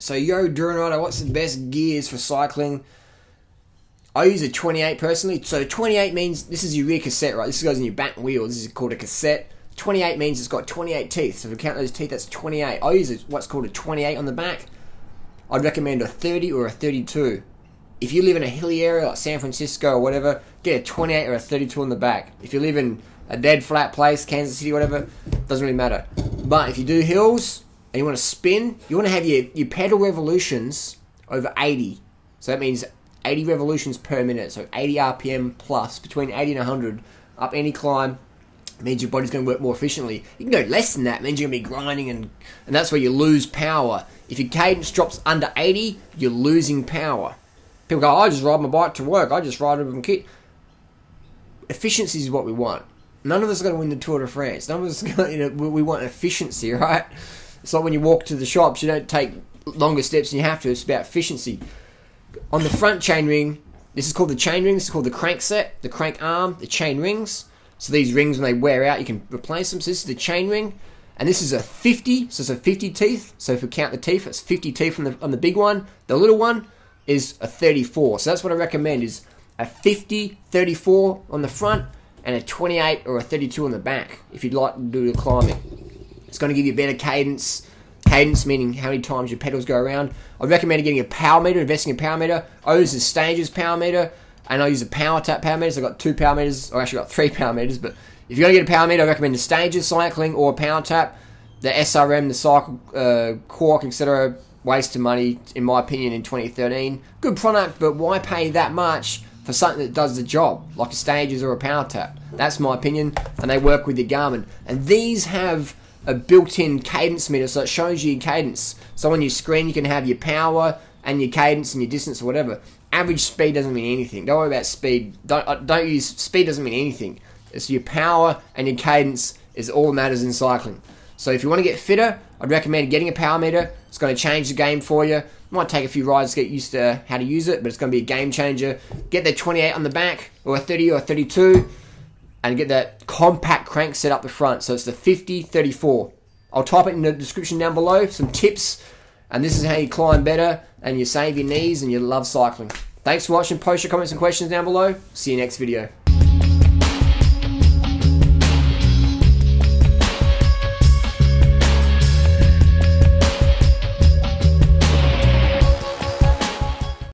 So, yo, Duranider, what's the best gears for cycling? I use a 28 personally. So 28 means this is your rear cassette, right? This goes in your back wheel. This is called a cassette. 28 means it's got 28 teeth. So if you count those teeth, that's 28. I use what's called a 28 on the back. I'd recommend a 30 or a 32. If you live in a hilly area like San Francisco or whatever, get a 28 or a 32 on the back. If you live in a dead flat place, Kansas City, whatever, doesn't really matter. But if you do hills and you want to spin, you want to have your pedal revolutions over 80. So that means 80 revolutions per minute, so 80 RPM plus, between 80 and 100, up any climb, means your body's going to work more efficiently. You can go less than that, means you're going to be grinding, and that's where you lose power. If your cadence drops under 80, you're losing power. People go, I just ride my bike to work, I just ride it with my kit. Efficiency is what we want. None of us are going to win the Tour de France. None of us are going to, we want efficiency, right? It's like when you walk to the shops, you don't take longer steps than you have to, it's about efficiency. On the front chainring, this is called the chainring, this is called the crank set, the crank arm, the chain rings. So these rings, when they wear out, you can replace them. So this is the chain ring, and this is a 50, so it's a 50 teeth. So if we count the teeth, it's 50 teeth on the big one. The little one is a 34. So that's what I recommend, is a 50, 34 on the front, and a 28 or a 32 on the back, if you'd like to do the climbing. It's going to give you better cadence. Cadence meaning how many times your pedals go around. I'd recommend getting a power meter, investing in a power meter. I use the Stages power meter, and I use a PowerTap power meter. So I've got 2 power meters, or actually got 3 power meters, but if you're going to get a power meter, I recommend the Stages cycling or a PowerTap. The SRM, the Cycle Quark, etc. Waste of money, in my opinion, in 2013. Good product, but why pay that much for something that does the job, like a Stages or a PowerTap? That's my opinion, and they work with your Garmin. And these have a built-in cadence meter, so it shows you your cadence. So on your screen you can have your power and your cadence and your distance or whatever. Average speed doesn't mean anything. Don't worry about speed. Don't use speed. Doesn't mean anything. It's your power and your cadence is all that matters in cycling. So if you want to get fitter, I'd recommend getting a power meter. It's going to change the game for you. It might take a few rides to get used to how to use it, but it's going to be a game changer. Get the 28 on the back, or a 30 or a 32. And get that compact crank set up the front. So it's the 50-34. I'll type it in the description down below, some tips. And this is how you climb better, and you save your knees, and you love cycling. Thanks for watching. Post your comments and questions down below. See you next video.